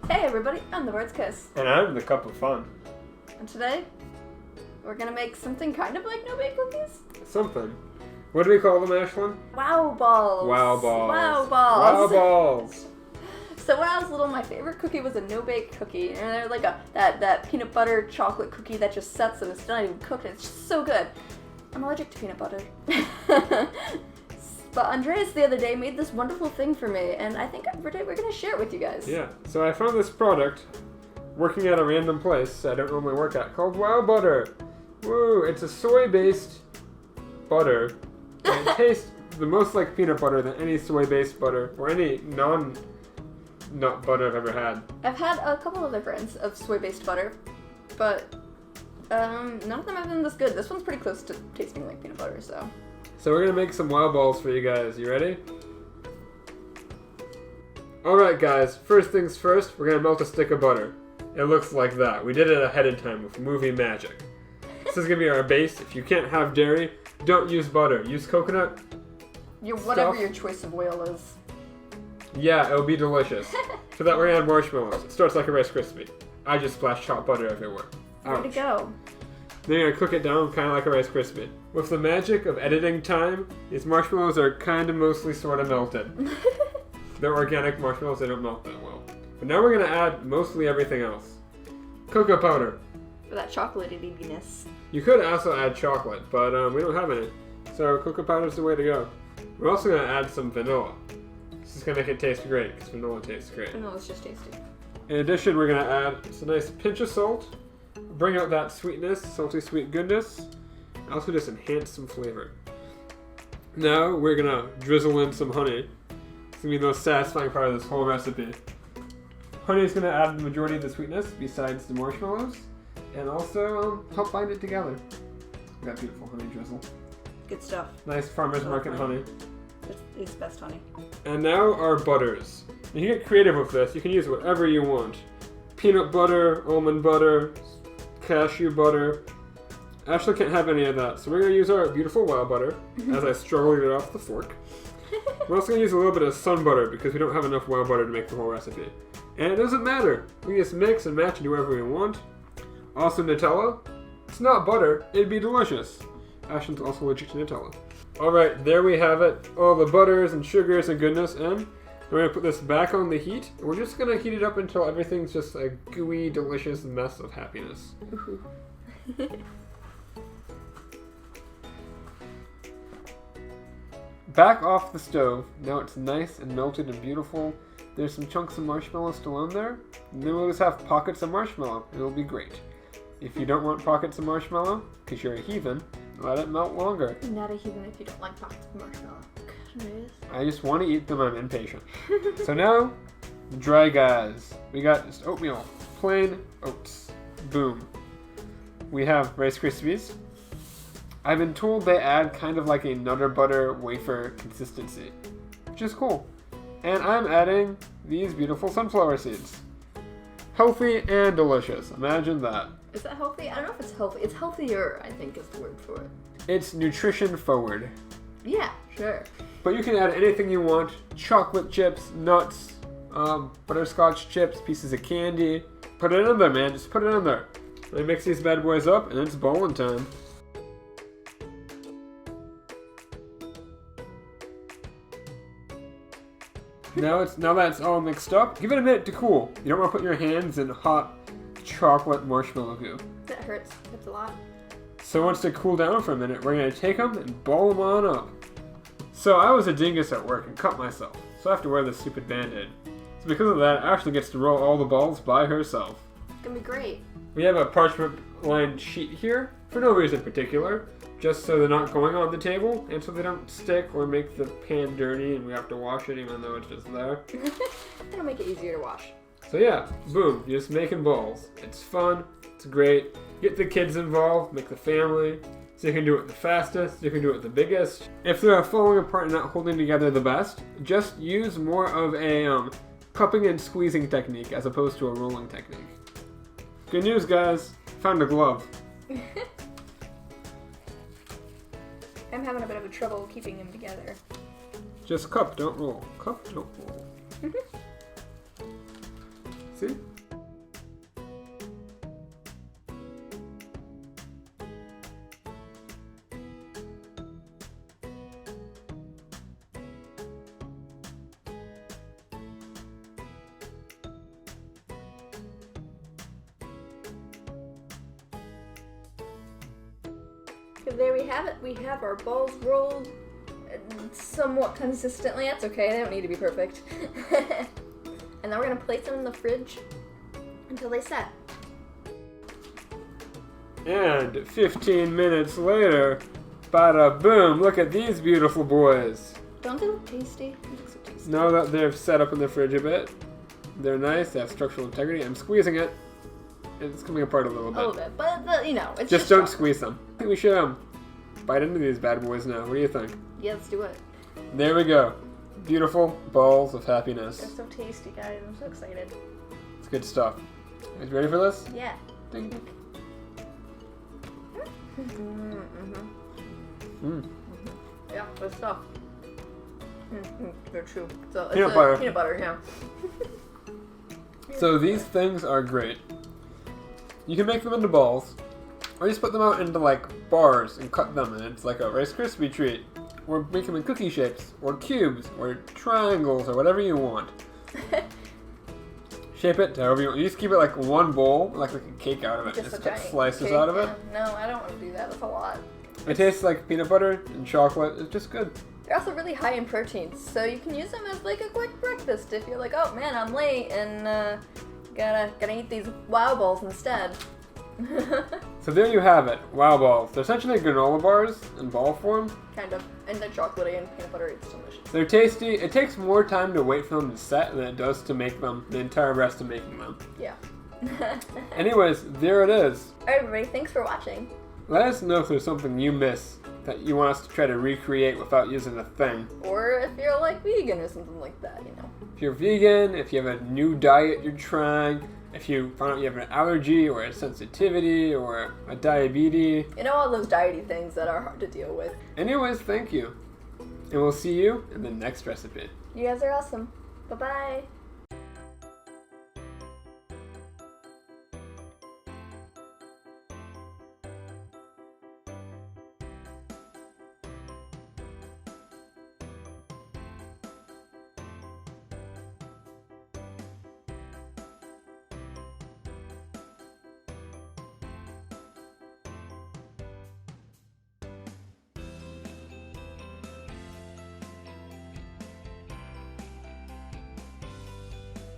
Hey everybody, I'm the Words Kiss. And I'm the Cup of Fun. And today, we're gonna make something kind of like no-bake cookies? Something. What do we call them, Ashlyn? Wow balls. Wow balls. Wow balls. Wow balls. So when I was little, my favorite cookie was a no-bake cookie. And they're like that peanut butter chocolate cookie that just sets and it's not even cooked. It's just so good. I'm allergic to peanut butter. But Andreas the other day made this wonderful thing for me, and I think we're going to share it with you guys. Yeah, so I found this product working at a random place I don't normally work at called Wow Butter. Woo! It's a soy-based butter, and it tastes the most like peanut butter than any soy-based butter or any non-nut butter I've ever had. I've had a couple other brands of soy-based butter, but none of them have been this good. This one's pretty close to tasting like peanut butter, so... So we're going to make some wow balls for you guys. You ready? Alright guys, first things first, we're going to melt a stick of butter. It looks like that. We did it ahead of time with movie magic. This is going to be our base. If you can't have dairy, don't use butter. Use coconut. Whatever your choice of oil is. Yeah, it'll be delicious. For that we're going to add marshmallows. It starts like a Rice Krispie. I just splashed chopped butter everywhere. Ouch. Way to go. Then you're going to cook it down kind of like a Rice Krispie. With the magic of editing time, these marshmallows are kind of mostly sort of melted. They're organic marshmallows, they don't melt that well. But now we're going to add mostly everything else. Cocoa powder. For that chocolatey-ness. You could also add chocolate, but we don't have any. So cocoa powder is the way to go. We're also going to add some vanilla. This is going to make it taste great, because vanilla tastes great. Vanilla's just tasty. In addition, we're going to add a nice pinch of salt. Bring out that sweetness, salty sweet goodness. Also just enhance some flavor. Now we're gonna drizzle in some honey. It's gonna be the most satisfying part of this whole recipe. Honey is gonna add the majority of the sweetness besides the marshmallows, and also help bind it together. Got beautiful honey drizzle. Good stuff. Nice farmer's market honey. It's the best honey. And now our butters. You can get creative with this. You can use whatever you want. Peanut butter, almond butter, cashew butter. Ashley can't have any of that, so we're going to use our beautiful wow butter as I struggle to get off the fork. We're also going to use a little bit of sun butter because we don't have enough wow butter to make the whole recipe. And it doesn't matter. We can just mix and match and do whatever we want. Also Nutella. It's not butter. It'd be delicious. Ashley's also allergic to Nutella. Alright, there we have it. All the butters and sugars and goodness in. We're going to put this back on the heat. And we're just going to heat it up until everything's just a gooey, delicious mess of happiness. Back off the stove. Now it's nice and melted and beautiful. There's some chunks of marshmallow still in there. And then we'll just have pockets of marshmallow. It'll be great. If you don't want pockets of marshmallow, because you're a heathen, let it melt longer. I'm not a heathen if you don't like pockets of marshmallow. I just want to eat them. I'm impatient. So now, dry guys. We got just oatmeal. Plain oats. Boom. We have Rice Krispies. I've been told they add kind of like a Nutter Butter wafer consistency, which is cool. And I'm adding these beautiful sunflower seeds. Healthy and delicious. Imagine that. Is that healthy? I don't know if it's healthy. It's healthier, I think, is the word for it. It's nutrition forward. Yeah, sure. But you can add anything you want. Chocolate chips, nuts, butterscotch chips, pieces of candy. Put it in there, man. Just put it in there. I mix these bad boys up, and it's bowling time. Now that it's all mixed up, give it a minute to cool. You don't want to put your hands in hot chocolate marshmallow goo. That hurts. Hurts a lot. So once they cool down for a minute, we're going to take them and ball them on up. So I was a dingus at work and cut myself, so I have to wear this stupid band-aid. So because of that, Ashley gets to roll all the balls by herself. It's going to be great. We have a parchment-lined sheet here, for no reason particular, just so they're not going on the table, and so they don't stick or make the pan dirty and we have to wash it even though it's just there. That'll make it easier to wash. So yeah, boom, you're just making balls. It's fun, it's great. Get the kids involved, make the family, so you can do it the fastest, you can do it the biggest. If they're falling apart and not holding together the best, just use more of a cupping and squeezing technique as opposed to a rolling technique. Good news, guys, found a glove. I'm having a bit of a trouble keeping them together. Just cup, don't roll. Cup, don't roll. See? So there we have it. We have our balls rolled somewhat consistently. That's okay. They don't need to be perfect. And then we're gonna place them in the fridge until they set. And 15 minutes later, bada boom, look at these beautiful boys. Don't they look tasty? They look so tasty. Now that they've set up in the fridge a bit, they're nice, they have structural integrity. I'm squeezing it. It's coming apart a little bit. A little bit, but you know, it's Just don't chocolate. squeeze them. I think we should bite into these bad boys now. What do you think? Yeah, let's do it. There we go. Beautiful balls of happiness. They're so tasty, guys. I'm so excited. It's good stuff. You guys ready for this? Yeah. Ding. Yeah, good stuff. They're true. So it's Peanut butter. Peanut butter, yeah. So these things are great. You can make them into balls, or just put them out into like bars and cut them, and it's like a Rice Krispie treat. Or make them in cookie shapes, or cubes, or triangles, or whatever you want. Shape it however you want. You just keep it like one bowl, like a cake out of it. Just a cut giant slices cake, out of it. yeah. No, I don't want to do that. That's a lot. It tastes like peanut butter and chocolate. It's just good. They're also really high in protein, so you can use them as like a quick breakfast if you're like, oh man, I'm late and gotta eat these wow balls instead. So there you have it. Wow balls. They're essentially granola bars in ball form. Kind of. And they're chocolatey and peanut butter. It's delicious. They're tasty. It takes more time to wait for them to set than it does to make them, the entire rest of making them. Yeah. Anyways, there it is. Alright everybody, thanks for watching. Let us know if there's something you miss that you want us to try to recreate without using a thing. Or if you're like vegan or something like that, you know. If you're vegan, if you have a new diet you're trying, if you found out you have an allergy or a sensitivity or a diabetes. You know, all those diety things that are hard to deal with. Anyways, thank you. And we'll see you in the next recipe. You guys are awesome. Bye-bye.